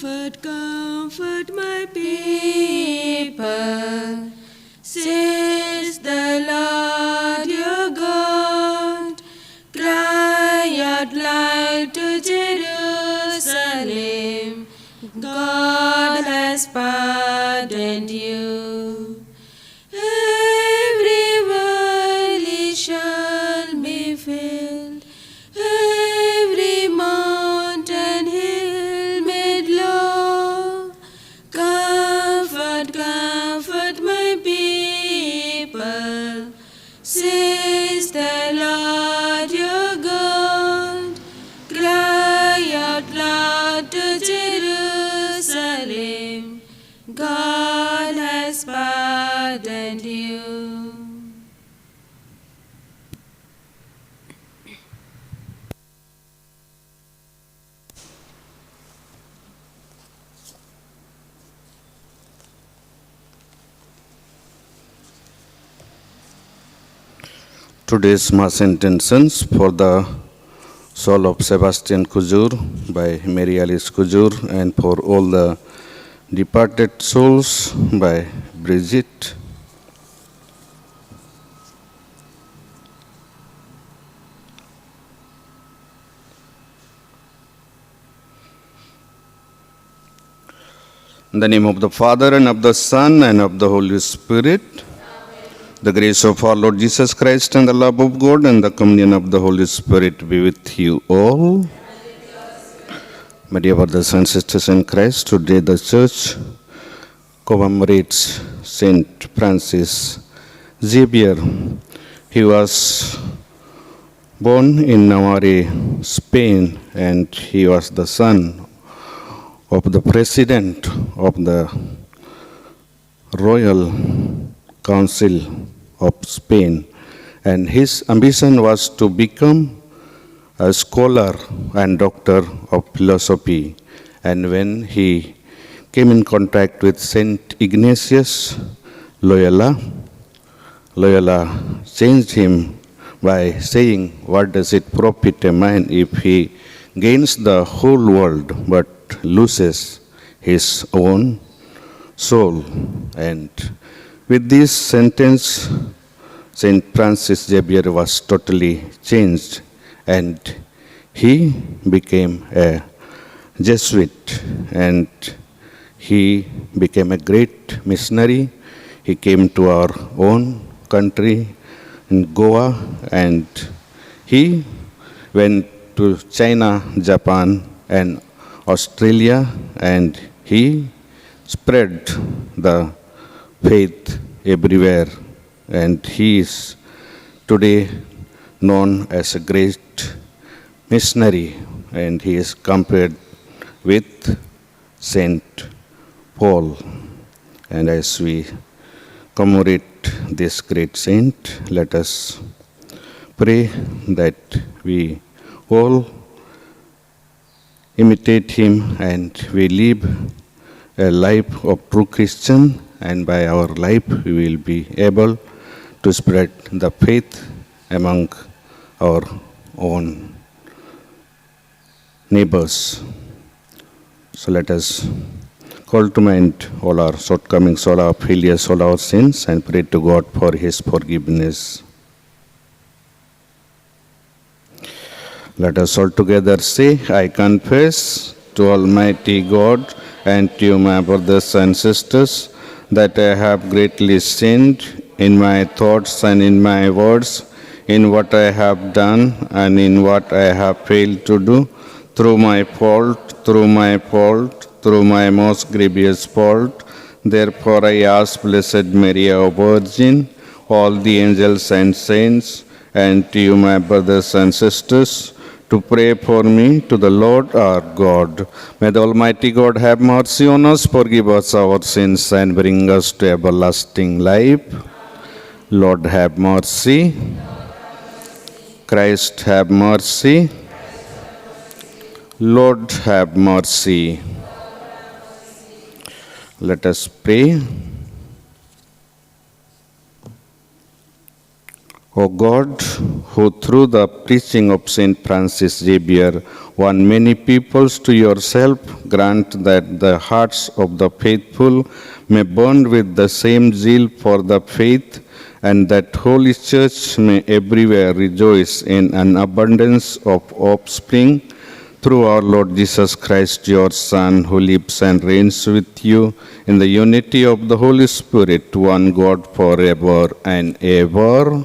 comfort my people, says the Lord your God. Cry out loud to Jerusalem, God has pardoned you. Every valley shall be filled, every mountain hill made low. Comfort, comfort my people, says the Lord your God. Cry out loud to Jerusalem, God has pardoned you. Today's Mass intentions for the soul of Sebastian Kujur by Mary Alice Kujur, and for all the departed souls by Brigitte. In the name of the Father, and of the Son, and of the Holy Spirit. The grace of our Lord Jesus Christ, and the love of God, and the communion of the Holy Spirit be with you all. My dear brothers and sisters in Christ, today the Church commemorates Saint Francis Xavier. He was born in Navarre, Spain, and he was the son of the President of the Royal Council of Spain, and his ambition was to become a scholar and doctor of philosophy. And when he came in contact with Saint Ignatius Loyola changed him by saying, "What does it profit a man if he gains the whole world but loses his own soul?" And with this sentence, Saint Francis Xavier was totally changed, and he became a Jesuit, and he became a great missionary. He came to our own country in Goa, and he went to China, Japan, and Australia, and he spread the faith everywhere, and he is today known as a great missionary, and he is compared with Saint Paul. And as we commemorate this great saint, let us pray that we all imitate him and we live a life of true Christian, and by our life we will be able to spread the faith among our own neighbors. So let us call to mind all our shortcomings, all our failures, all our sins, and pray to God for his forgiveness. Let us all together say, "I confess to Almighty God and to you, my brothers and sisters, that I have greatly sinned in my thoughts and in my words, in what I have done and in what I have failed to do, through my fault, through my most grievous fault. Therefore I ask Blessed Mary, our Virgin, all the angels and saints, and to you, my brothers and sisters, to pray for me to the Lord our God. May the Almighty God have mercy on us, forgive us our sins, and bring us to everlasting life. Lord, have mercy. Christ, have mercy. Lord, have mercy. Let us pray. O God, who through the preaching of Saint Francis Xavier won many peoples to yourself, grant that the hearts of the faithful may burn with the same zeal for the faith, and that Holy Church may everywhere rejoice in an abundance of offspring, through our Lord Jesus Christ, your Son, who lives and reigns with you in the unity of the Holy Spirit, one God forever and ever.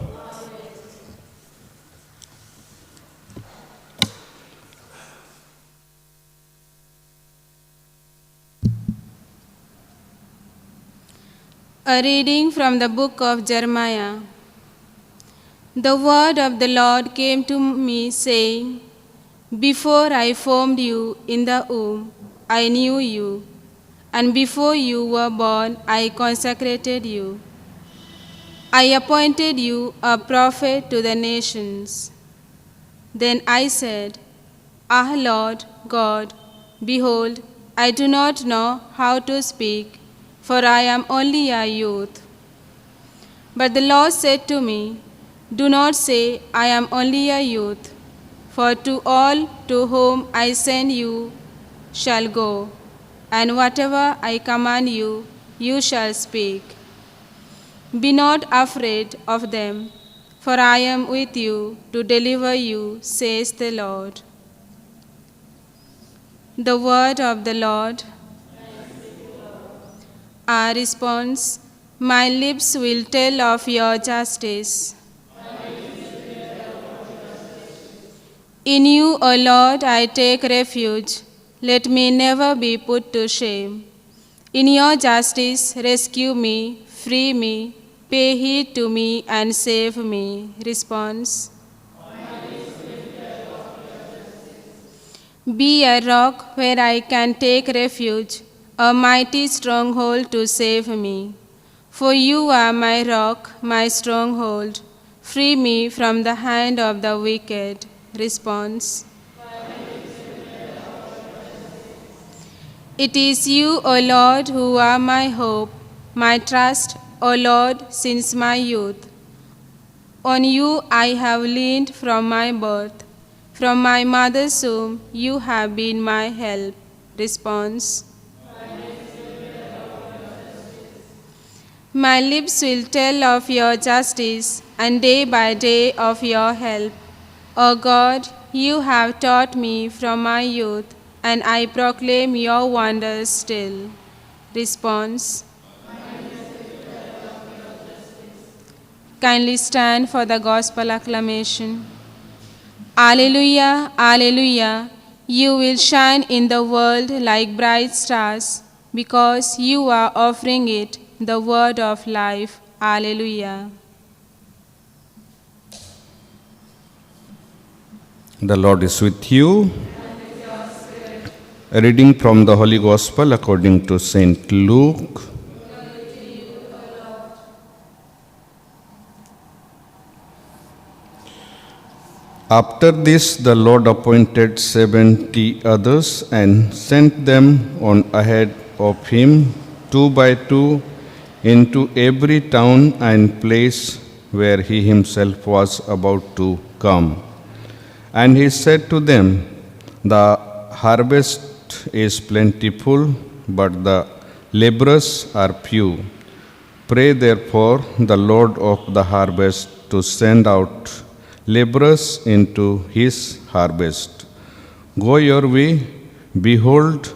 A reading from the book of Jeremiah. The word of the Lord came to me, saying, Before I formed you in the womb, I knew you, and before you were born, I consecrated you. I appointed you a prophet to the nations. Then I said, Ah, Lord God, behold, I do not know how to speak, for I am only a youth. But the Lord said to me, Do not say, I am only a youth, for to all to whom I send you shall go, and whatever I command you, you shall speak. Be not afraid of them, for I am with you to deliver you, says the Lord. The word of the Lord. Our response, My lips will tell of your justice. In you, O Lord, I take refuge. Let me never be put to shame. In your justice, rescue me, free me, pay heed to me, and save me. Response. Be a rock where I can take refuge, a mighty stronghold to save me. For you are my rock, my stronghold. Free me from the hand of the wicked. Response. It is you, O Lord, who are my hope, my trust, O Lord, since my youth. On you I have leaned from my birth. From my mother's womb, you have been my help. Response. My lips will tell of your justice, and day by day of your help. O God, you have taught me from my youth, and I proclaim your wonders still. Response. Kindly stand for the gospel acclamation. Alleluia, alleluia. You will shine in the world like bright stars, because you are offering it the word of life. Alleluia. The Lord is with you. A reading from the Holy Gospel according to Saint Luke. After this, the Lord appointed 70 others and sent them on ahead of him, 2 by 2, into every town and place where he himself was about to come. And he said to them, The harvest is plentiful, but the laborers are few. Pray therefore the Lord of the harvest to send out laborers into his harvest. Go your way, behold,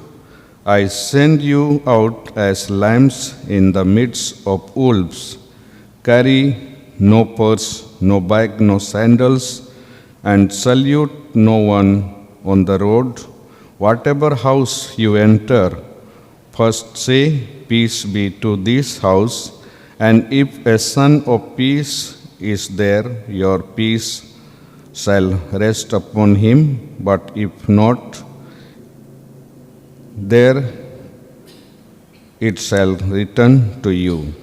I send you out as lambs in the midst of wolves. Carry no purse, no bag, no sandals, and salute no one on the road. Whatever house you enter, first say, Peace be to this house, and if a son of peace is there, your peace shall rest upon him, but if not, there it shall return to you.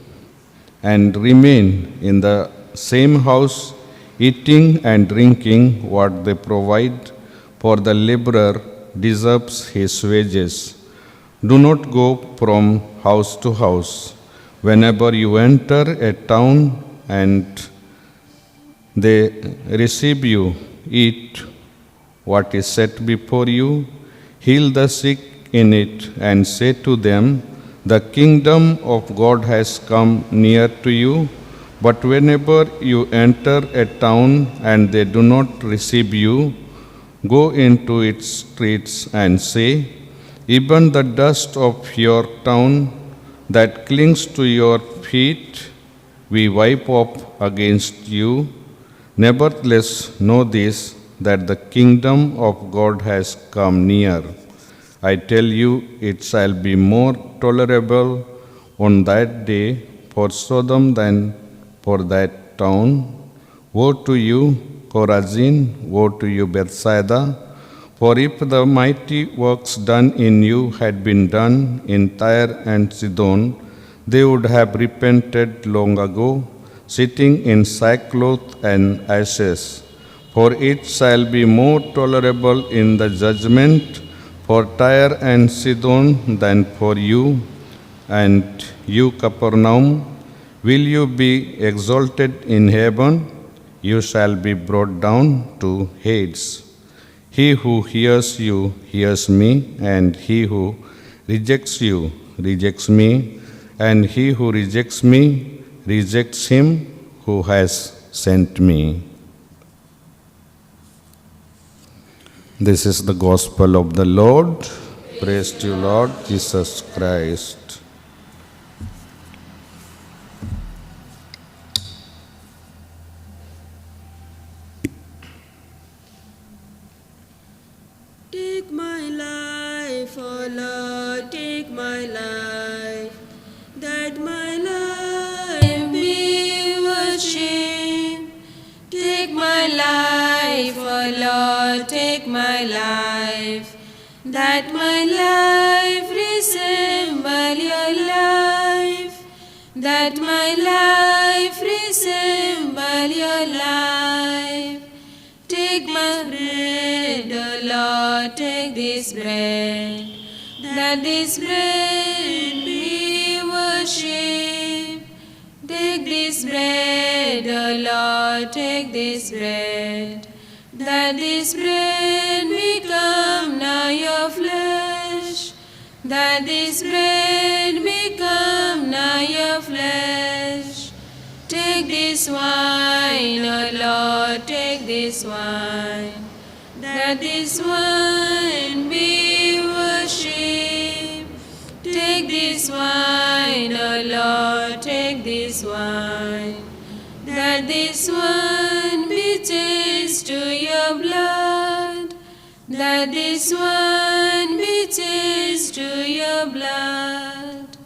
And remain in the same house, eating and drinking what they provide, for the laborer deserves his wages. Do not go from house to house. Whenever you enter a town and They receive you, eat what is set before you, heal the sick in it, and say to them, the kingdom of God has come near to you. But whenever you enter a town and they do not receive you, go into its streets and say, even the dust of your town that clings to your feet, we wipe off against you. Nevertheless, know this, that the kingdom of God has come near. I tell you, it shall be more tolerable on that day for Sodom than for that town. Woe to you, Chorazin! Woe to you, Bethsaida! For if the mighty works done in you had been done in Tyre and Sidon, they would have repented long ago, sitting in sackcloth and ashes. For it shall be more tolerable in the judgment for Tyre and Sidon than for you. And you, Capernaum, will you be exalted in heaven? You shall be brought down to Hades. He who hears you hears me, and he who rejects you rejects me, and he who rejects me rejects him who has sent me. This is the gospel of the Lord. Praise to you, Lord Jesus Christ. Take my life, oh Lord, take my life, that my life be worshipped. Take my life, oh Lord, take my life, that my life resemble your life, that my life resemble your life. Take my bread, oh Lord, take this bread, that this bread be worshipped. Take this bread, O Lord, take this bread, that this bread become now your flesh, that this bread become now your flesh. Take this wine, O Lord, take this wine, that this wine be worshipped. Take this wine, O Lord, take this wine, that this wine be changed to your blood, that this wine be changed to your blood.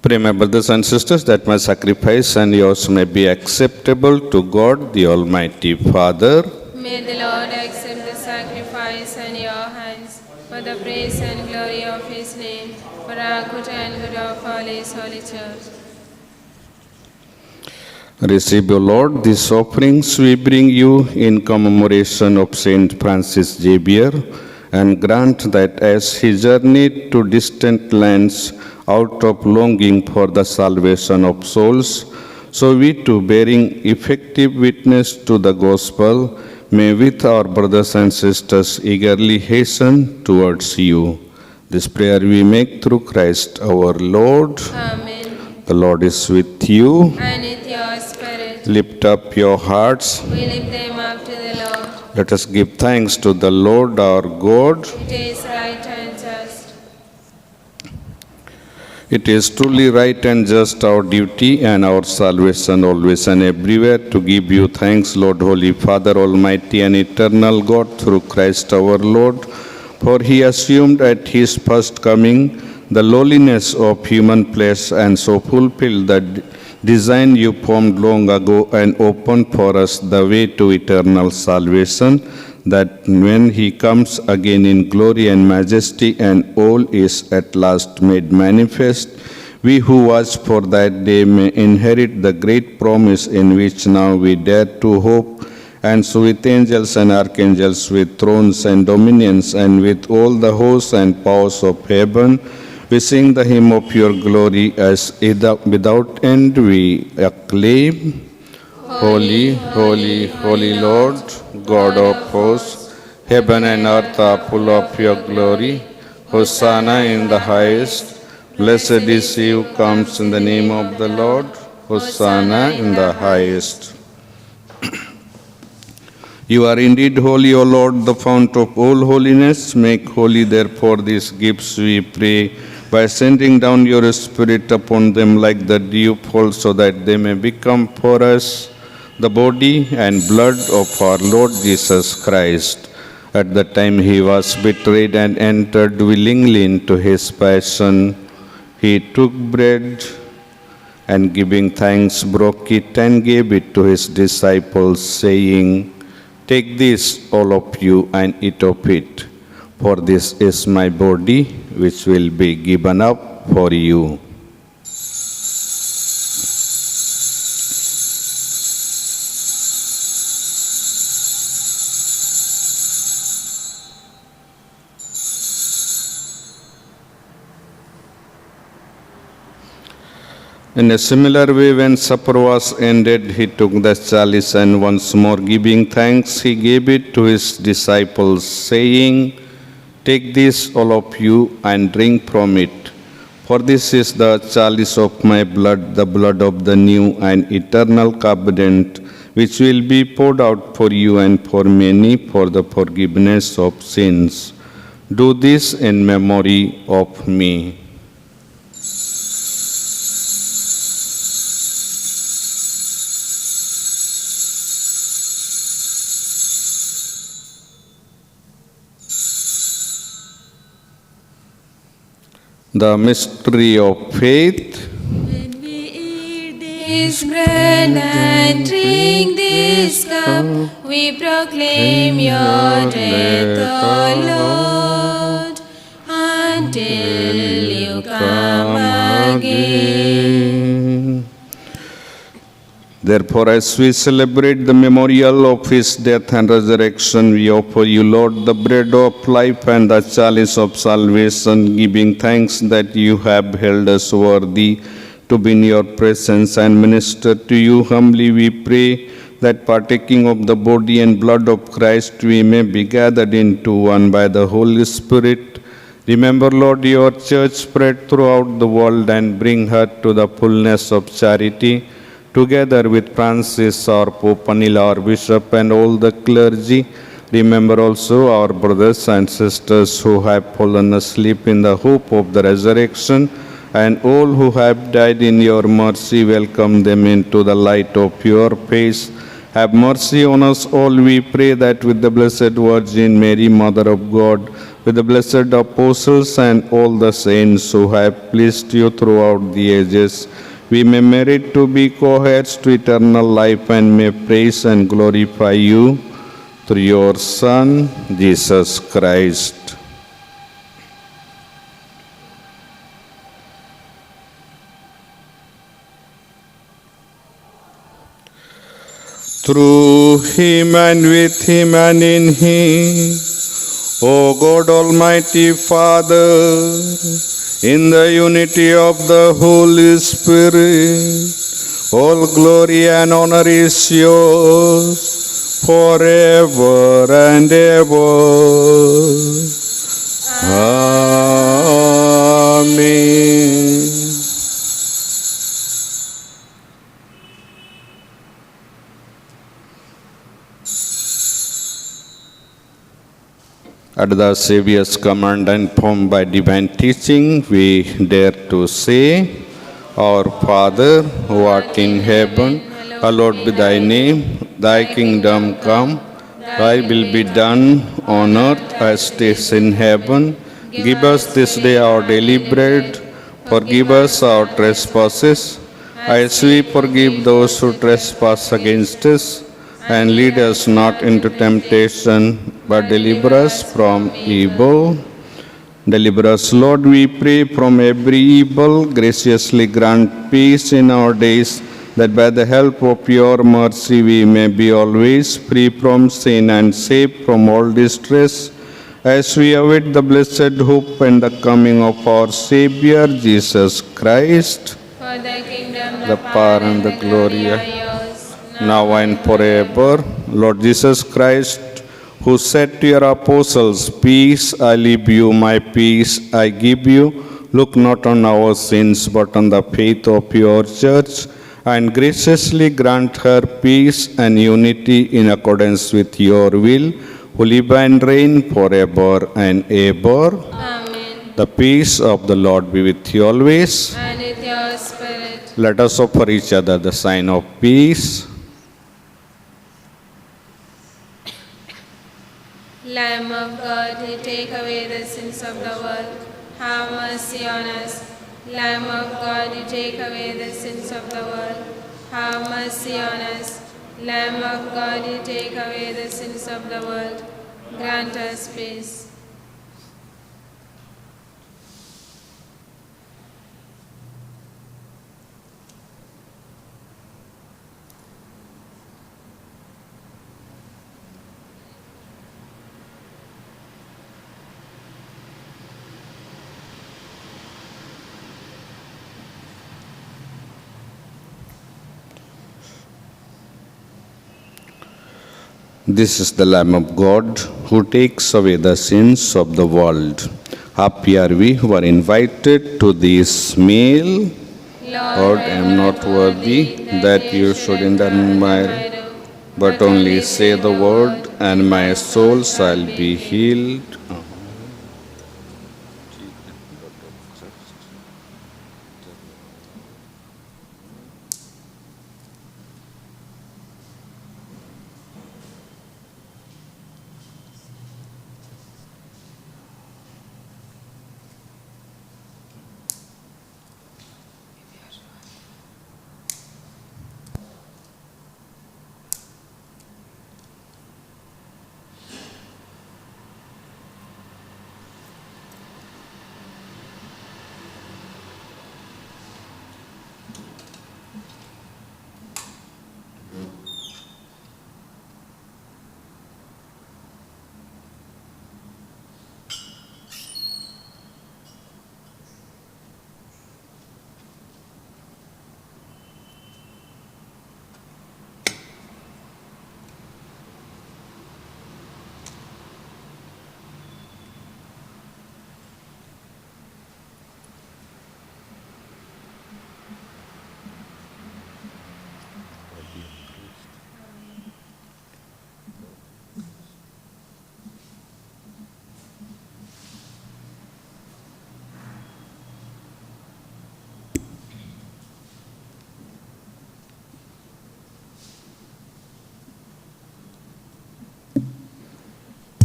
Pray, my brothers and sisters, that my sacrifice and yours may be acceptable to God, the Almighty Father. May the Lord accept the sacrifice in your hands for the praise and glory of his name, for our good and good of all his holy church. Receive, O Lord, these offerings we bring you in commemoration of Saint Francis Xavier, and grant that as he journeyed to distant lands out of longing for the salvation of souls, so we too, bearing effective witness to the gospel, may with our brothers and sisters eagerly hasten towards you. This prayer we make through Christ our Lord. Amen. The Lord is with you. And with your spirit, Lift up your hearts. we lift them up to the Lord. Let us give thanks to the Lord our God. It is right and just. It is truly right and just, our duty and our salvation always and everywhere, to give you thanks, Lord, Holy Father, Almighty and eternal God, through Christ our Lord. For he assumed at his first coming the lowliness of human flesh, and so fulfilled the design you formed long ago, and opened for us the way to eternal salvation, that when he comes again in glory and majesty and all is at last made manifest, we who watch for that day may inherit the great promise in which now we dare to hope, and so with angels and archangels, with thrones and dominions, and with all the hosts and powers of heaven, We sing the hymn of your glory as without end we acclaim. Holy, holy, holy Lord, God of hosts, heaven and earth are full of your glory. Hosanna in the highest. Blessed is he who comes in the name of the Lord. Hosanna in the highest. You are indeed holy, O Lord, the fount of all holiness. Make holy, therefore, these gifts, we pray, by sending down your Spirit upon them like the dew fall, so that they may become for us the body and blood of our Lord Jesus Christ. At the time he was betrayed and entered willingly into his passion, he took bread and giving thanks broke it and gave it to his disciples, saying, "Take this, all of you, and eat of it, for this is my body, which will be given up for you." In a similar way, when supper was ended, he took the chalice and once more giving thanks, he gave it to his disciples, saying, "Take this, all of you, and drink from it. For this is the chalice of my blood, the blood of the new and eternal covenant, which will be poured out for you and for many for the forgiveness of sins. Do this in memory of me." The mystery of faith. When we eat This bread and drink this cup, we proclaim your death, O Lord, until you come again. Therefore, as we celebrate the memorial of his death and resurrection, we offer you, Lord, the bread of life and the chalice of salvation, giving thanks that you have held us worthy to be in your presence and minister to you. Humbly we pray that partaking of the body and blood of Christ, we may be gathered into one by the Holy Spirit. Remember, Lord, your church spread throughout the world and bring her to the fullness of charity, together with Francis, our Pope, Anil, our Bishop, and all the clergy. Remember also our brothers and sisters who have fallen asleep in the hope of the resurrection, and all who have died in your mercy. Welcome them into the light of your face. Have mercy on us all, we pray, that with the Blessed Virgin Mary, Mother of God, with the blessed apostles and all the saints who have pleased you throughout the ages, we may merit to be co-heirs to eternal life and may praise and glorify you through your Son, Jesus Christ. Through him and with him and in him, O God Almighty Father, in the unity of the Holy Spirit, all glory and honor is yours forever and ever. Amen. At the Saviour's command and formed by divine teaching, we dare to say, Our Father, who art in heaven, hallowed be thy name. Thy kingdom come, thy will be done on earth as it is in heaven. Give us this day our daily bread. Forgive us our trespasses, as we forgive those who trespass against us. And lead us not into temptation, but deliver us from evil. Deliver us, Lord, we pray, from every evil. Graciously grant peace in our days, that by the help of your mercy we may be always free from sin and safe from all distress, as we await the blessed hope and the coming of our Savior Jesus Christ, For the kingdom, the power and the glory are yours, now and forever. Lord Jesus Christ, who said to your apostles, "Peace I leave you, my peace I give you," look not on our sins but on the faith of your church, and graciously grant her peace and unity in accordance with your will, who live and reign forever and ever. Amen. The peace of the Lord be with you always. And with your spirit. Let us offer each other the sign of peace. Lamb of God, who take away the sins of the world, have mercy on us. Lamb of God, who take away the sins of the world, have mercy on us. Lamb of God, who take away the sins of the world, grant us peace. This is the Lamb of God who takes away the sins of the world. Happy are we who are invited to this meal. Lord, I am not worthy that you should enter my room, but only say the word, and my soul shall be healed.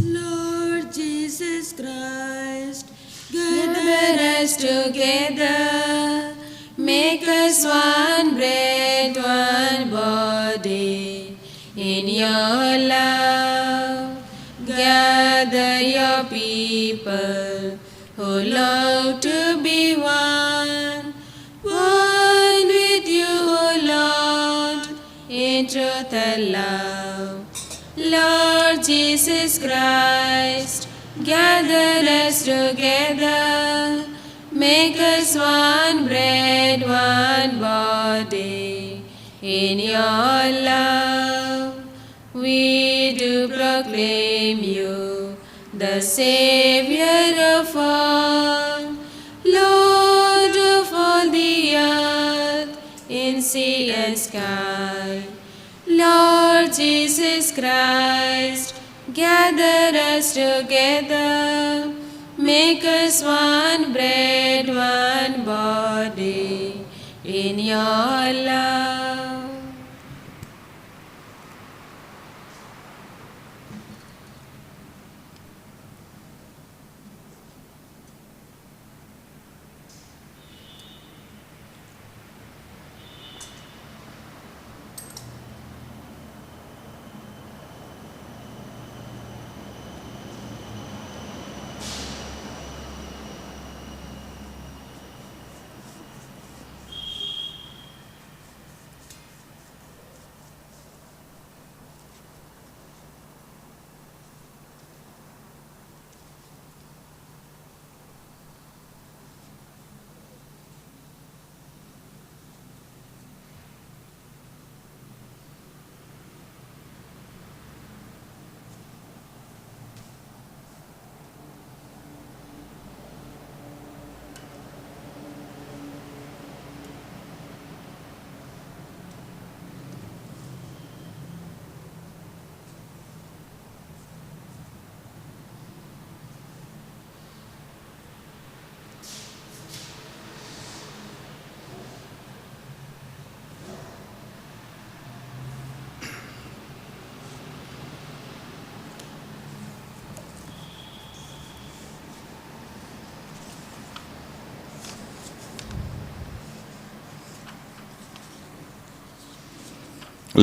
Lord Jesus Christ, Gather us together, make us one bread, one body. In your love, gather your people who long to be one. One with you, O Lord, in truth and love. Lord Jesus Christ, gather us together, make us one bread, one body. In your love, we do proclaim you, the Savior of all, Lord of all the earth, in sea and sky. Lord Jesus Christ, gather us together, make us one bread, one body, in your love.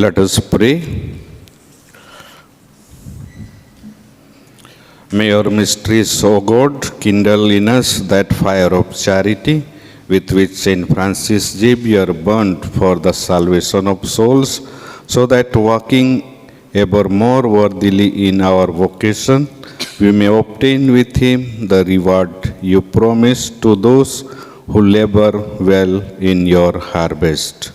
Let us pray. May your mysteries, O God, kindle in us that fire of charity with which Saint Francis Xavier burned for the salvation of souls, so that walking ever more worthily in our vocation, we may obtain with him the reward you promised to those who labor well in your harvest.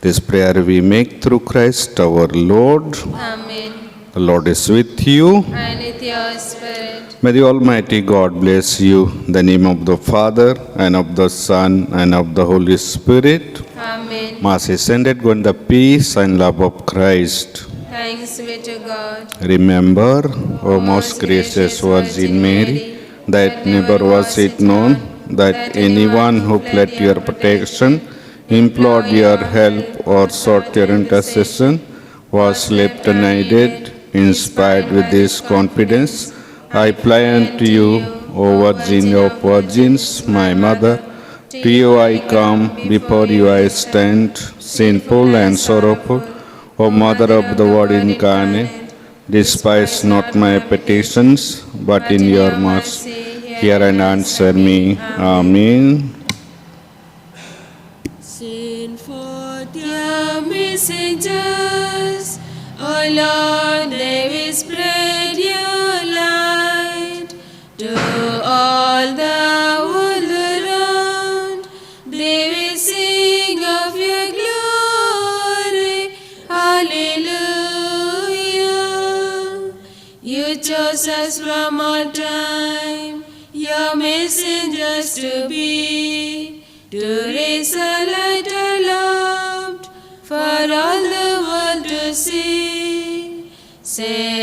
This prayer we make through Christ our Lord. Amen. The Lord is with you. And with your spirit. May the Almighty God bless you, in the name of the Father, and of the Son, and of the Holy Spirit. Amen. Mass is ended. Go in the peace and love of Christ. Thanks be to God. Remember, O most gracious Virgin Mary, that never was it known that anyone who pled your protection, implored your help, or sought your intercession was left unaided. Inspired with this confidence, I fly unto you, O Virgin of Virgins, my Mother. To you I come, before you I stand, sinful and sorrowful. O Mother of the Word incarnate, despise not my petitions, but in your mercy hear and answer me. Amen. Send forth your messengers, O Lord, they will spread your light to all the world around. They will sing of your glory. Hallelujah. You chose us from all time, your messengers to be, to raise a light aloft for all the world to see. Say